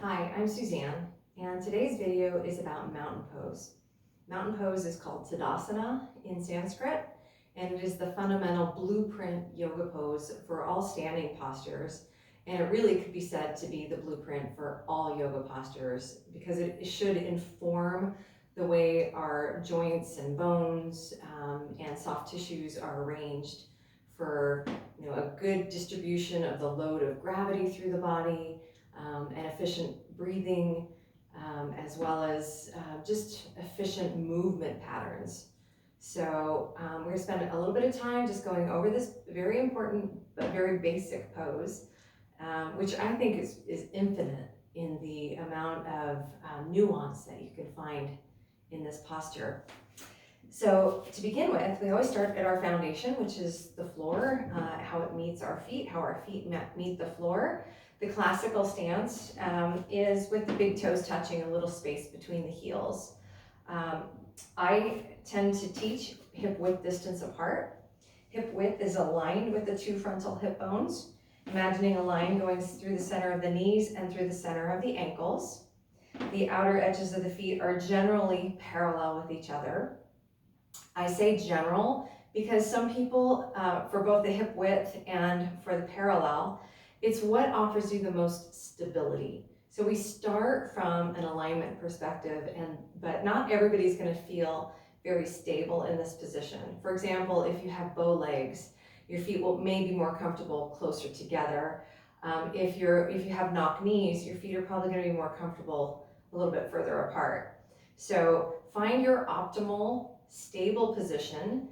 Hi, I'm Suzanne, and today's video is about mountain pose. Mountain pose is called Tadasana in Sanskrit, and it is the fundamental blueprint yoga pose for all standing postures. And it really could be said to be the blueprint for all yoga postures because it should inform the way our joints and bones and soft tissues are arranged for a good distribution of the load of gravity through the body, and efficient breathing, as well as just efficient movement patterns. So we're going to spend a little bit of time just going over this very important but very basic pose, which I think is infinite in the amount of nuance that you can find in this posture. So to begin with, we always start at our foundation, which is the floor, how it meets our feet, how our feet meet the floor. The classical stance is with the big toes touching a little space between the heels. I tend to teach hip width distance apart. Hip width is aligned with the two frontal hip bones, imagining a line going through the center of the knees and through the center of the ankles. The outer edges of the feet are generally parallel with each other. I say general because some people, for both the hip width and for the parallel, it's what offers you the most stability. So we start from an alignment perspective, but not everybody's going to feel very stable in this position. For example, if you have bow legs, your feet may be more comfortable closer together. If you have knock knees, your feet are probably going to be more comfortable a little bit further apart. So find your optimal stable position.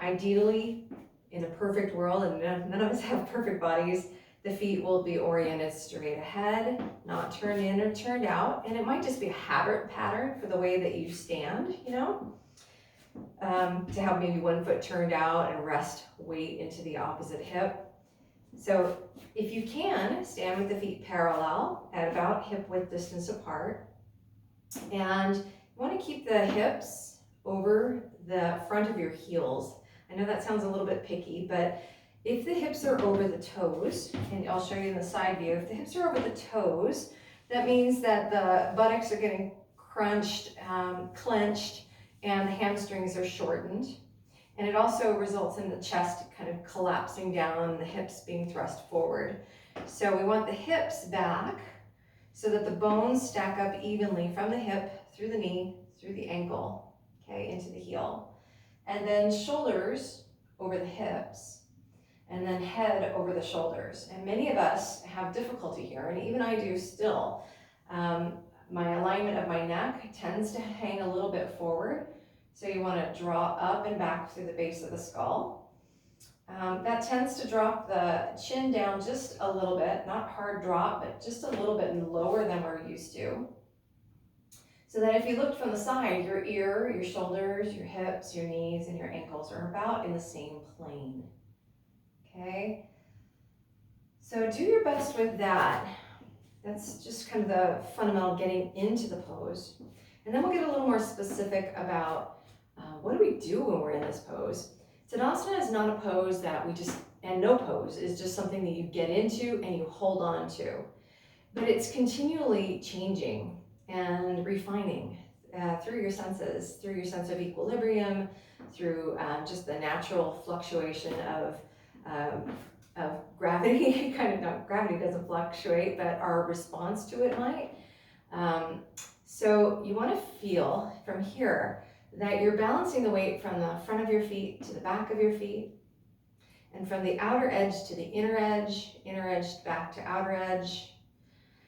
Ideally, in a perfect world, and none of us have perfect bodies, the feet will be oriented straight ahead, not turned in or turned out, and it might just be a habit pattern for the way that you stand, to have maybe one foot turned out and rest weight into the opposite hip. So if you can, stand with the feet parallel at about hip width distance apart, and you want to keep the hips over the front of your heels. I know that sounds a little bit picky, but if the hips are over the toes, and I'll show you in the side view, if the hips are over the toes, that means that the buttocks are getting crunched, clenched, and the hamstrings are shortened. And it also results in the chest kind of collapsing down and the hips being thrust forward. So we want the hips back so that the bones stack up evenly from the hip, through the knee, through the ankle, okay, into the heel. And then shoulders over the hips, and then head over the shoulders. And many of us have difficulty here, and even I do still. My alignment of my neck tends to hang a little bit forward, so you want to draw up and back through the base of the skull. That tends to drop the chin down just a little bit, not hard drop, but just a little bit lower than we're used to. So that if you looked from the side, your ear, your shoulders, your hips, your knees, and your ankles are about in the same plane. Okay? So do your best with that. That's just kind of the fundamental getting into the pose. And then we'll get a little more specific about what do we do when we're in this pose. Tadasana is not a pose that and no pose is just something that you get into and you hold on to. But it's continually changing and refining through your senses, through your sense of equilibrium, through just the natural fluctuation of gravity. Gravity doesn't fluctuate, but our response to it might. So you want to feel from here that you're balancing the weight from the front of your feet to the back of your feet, and from the outer edge to the inner edge back to outer edge.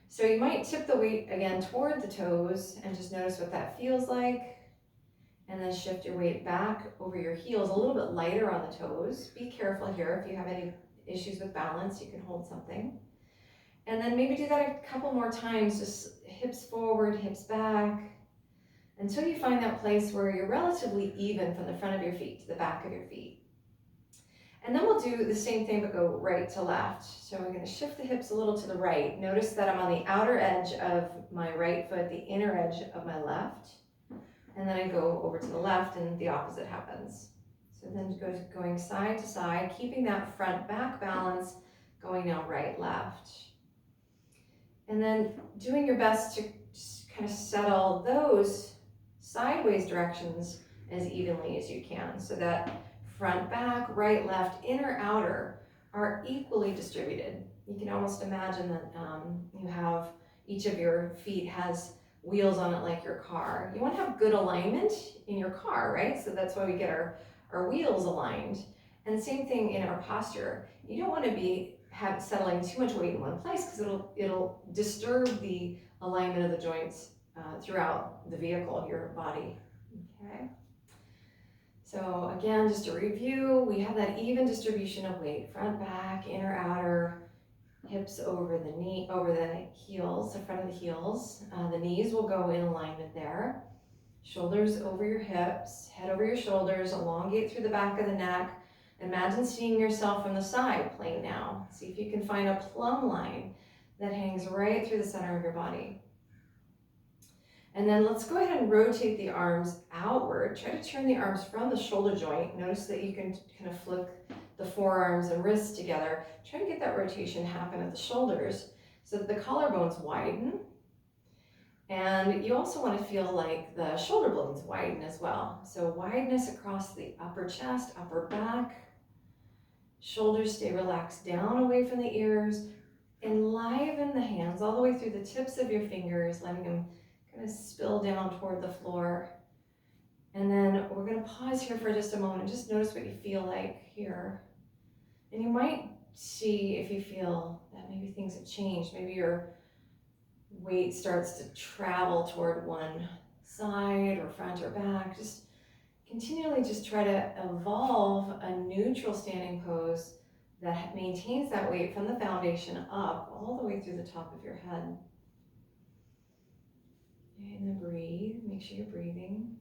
So you might tip the weight again toward the toes and just notice what that feels like, and then shift your weight back over your heels, a little bit lighter on the toes. Be careful here. If you have any issues with balance, you can hold something. And then maybe do that a couple more times, just hips forward, hips back, until you find that place where you're relatively even from the front of your feet to the back of your feet. And then we'll do the same thing, but go right to left. So I'm going to shift the hips a little to the right. Notice that I'm on the outer edge of my right foot, the inner edge of my left. And then I go over to the left and the opposite happens. So then going side to side, keeping that front back balance, going now right, left. And then doing your best to just kind of settle those sideways directions as evenly as you can, so that front, back, right, left, inner, outer are equally distributed. You can almost imagine that you have each of your feet has wheels on it like your car. You want to have good alignment in your car, right? So that's why we get our wheels aligned. And the same thing in our posture. You don't want to be settling too much weight in one place, because it'll disturb the alignment of the joints throughout the vehicle, your body. Okay. So again, just to review, we have that even distribution of weight: front, back, inner, outer, hips over the knee, over the heels, the front of the heels. The knees will go in alignment there. Shoulders over your hips, head over your shoulders, elongate through the back of the neck. Imagine seeing yourself from the side playing now. See if you can find a plumb line that hangs right through the center of your body. And then let's go ahead and rotate the arms outward. Try to turn the arms from the shoulder joint. Notice that you can kind of flick the forearms and wrists together. Try to get that rotation happen at the shoulders so that the collarbones widen. And you also want to feel like the shoulder blades widen as well. So wideness across the upper chest, upper back. Shoulders stay relaxed down away from the ears. Enliven the hands all the way through the tips of your fingers, letting them kind of spill down toward the floor. And then we're going to pause here for just a moment and just notice what you feel like here. And you might see if you feel that maybe things have changed. Maybe your weight starts to travel toward one side or front or back. Just continually just try to evolve a neutral standing pose that maintains that weight from the foundation up all the way through the top of your head. And then breathe, make sure you're breathing.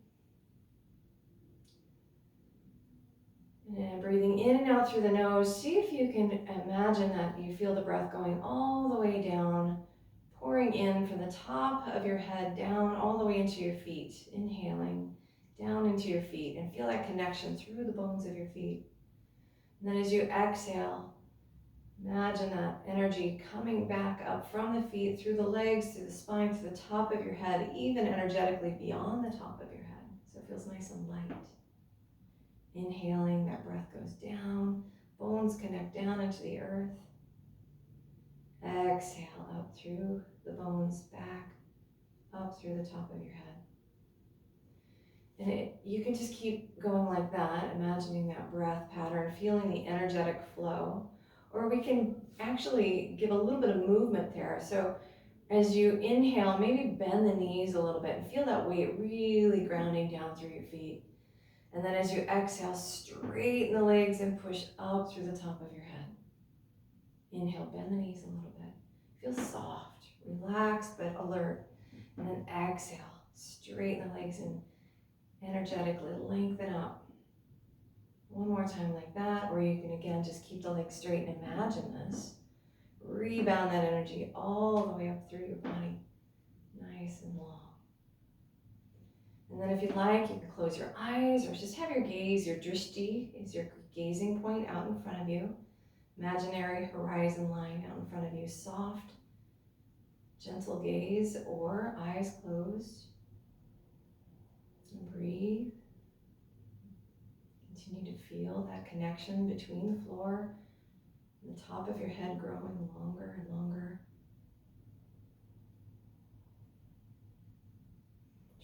And then breathing in and out through the nose. See if you can imagine that you feel the breath going all the way down, pouring in from the top of your head down all the way into your feet. Inhaling down into your feet and feel that connection through the bones of your feet. And then as you exhale, imagine that energy coming back up from the feet, through the legs, through the spine, to the top of your head, even energetically beyond the top of your head. So it feels nice and light. Inhaling, that breath goes down, bones connect down into the earth. Exhale up through the bones, back, up through the top of your head. And you can just keep going like that, imagining that breath pattern, feeling the energetic flow. Or we can actually give a little bit of movement there. So as you inhale, maybe bend the knees a little bit and feel that weight really grounding down through your feet. And then as you exhale, straighten the legs and push up through the top of your head. Inhale, bend the knees a little bit. Feel soft, relaxed, but alert. And then exhale, straighten the legs and energetically lengthen up. One more time like that, or you can again just keep the legs straight and imagine this. Rebound that energy all the way up through your body, nice and long. And then if you'd like, you can close your eyes or just have your gaze, your drishti is your gazing point out in front of you. Imaginary horizon line out in front of you, soft, gentle gaze or eyes closed. And breathe. Continue to feel that connection between the floor and the top of your head growing longer and longer.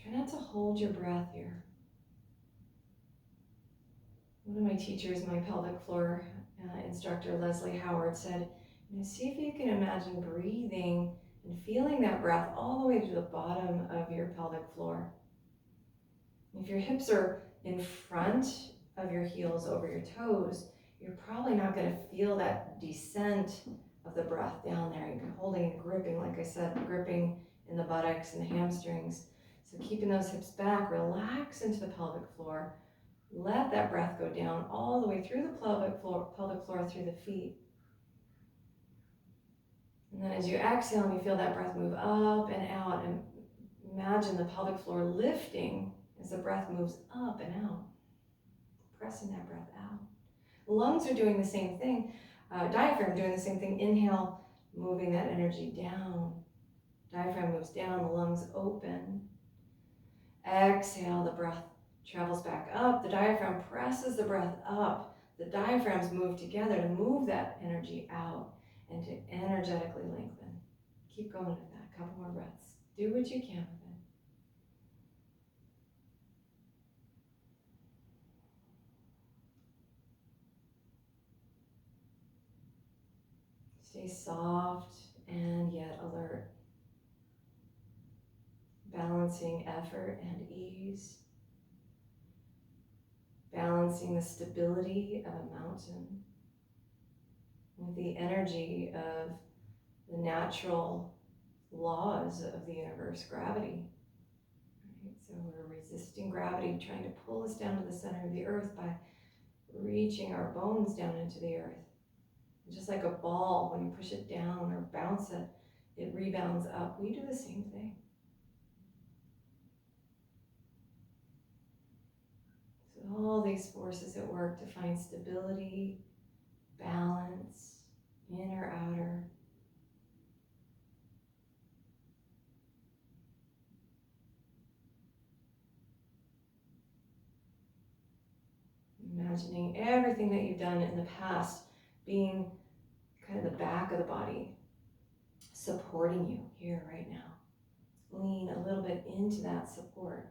Try not to hold your breath here. One of my teachers, my pelvic floor instructor, Leslie Howard, said, see if you can imagine breathing and feeling that breath all the way to the bottom of your pelvic floor. If your hips are in front of your heels over your toes, you're probably not going to feel that descent of the breath down there. You're holding and gripping, like I said, gripping in the buttocks and the hamstrings. So keeping those hips back, relax into the pelvic floor. Let that breath go down all the way through the pelvic floor through the feet. And then as you exhale and you feel that breath move up and out, and imagine the pelvic floor lifting as the breath moves up and out, pressing that breath out. The lungs are doing the same thing. Diaphragm doing the same thing. Inhale, moving that energy down. Diaphragm moves down, the lungs open. Exhale, the breath travels back up. The diaphragm presses the breath up. The diaphragms move together to move that energy out and to energetically lengthen. Keep going with that. A couple more breaths. Do what you can with it. Stay soft and yet alert. Balancing effort and ease. Balancing the stability of a mountain with the energy of the natural laws of the universe, gravity. Right? So we're resisting gravity, trying to pull us down to the center of the earth by reaching our bones down into the earth. And just like a ball, when you push it down or bounce it, it rebounds up. We do the same thing. So all these forces at work to find stability, balance, inner, outer. Imagining everything that you've done in the past being kind of the back of the body, supporting you here right now. Lean a little bit into that support.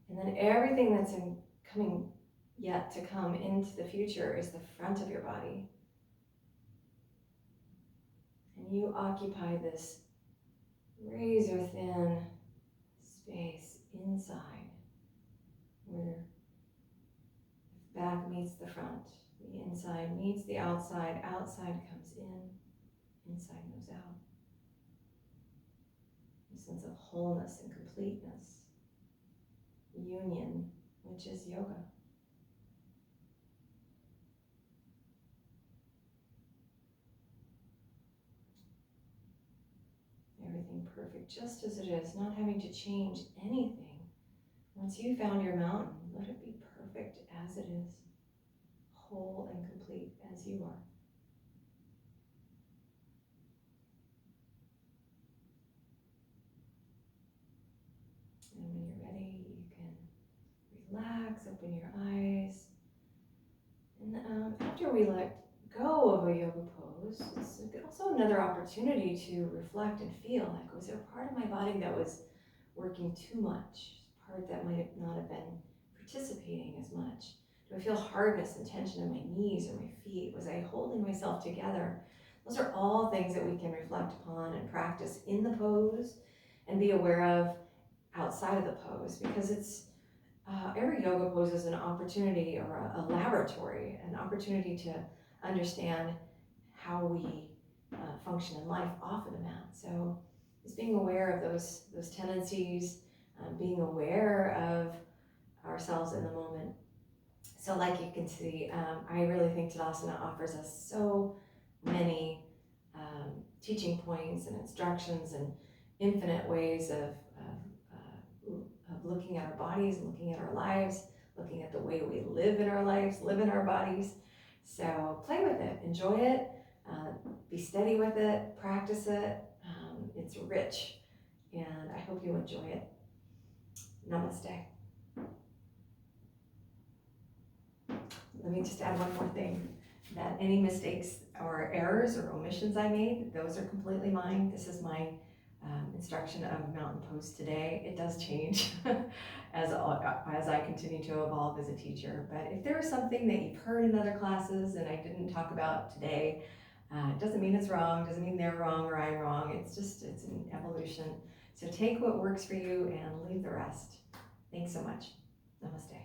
And then everything that's coming yet to come into the future is the front of your body. And you occupy this razor thin space inside where the back meets the front, the inside meets the outside, outside comes in, inside moves out. A sense of wholeness and completeness, union, which is yoga. Everything perfect just as it is, not having to change anything. Once you found your mountain, let it be perfect as it is, whole and complete as you are. And when you're ready, you can relax, open your eyes. And after we let go of a yoga pose, it's also another opportunity to reflect and feel like, was there a part of my body that was working too much? A part that might not have been participating as much? Do I feel hardness and tension in my knees or my feet? Was I holding myself together? Those are all things that we can reflect upon and practice in the pose and be aware of outside of the pose, because it's every yoga pose is an opportunity or a laboratory, an opportunity to understand how we function in life off of the mat. So just being aware of those tendencies, being aware of ourselves in the moment. So like you can see, I really think Tadasana offers us so many teaching points and instructions and infinite ways of looking at our bodies, looking at our lives, looking at the way we live in our lives, live in our bodies. So play with it, enjoy it, be steady with it, practice it. It's rich, and I hope you enjoy it. Namaste. Let me just add one more thing, that any mistakes or errors or omissions I made, those are completely mine. This is my instruction of mountain pose today. It does change as I continue to evolve as a teacher. But if there is something that you've heard in other classes and I didn't talk about today, it doesn't mean it's wrong, doesn't mean they're wrong or I'm wrong. It's an evolution. So take what works for you and leave the rest. Thanks so much. Namaste.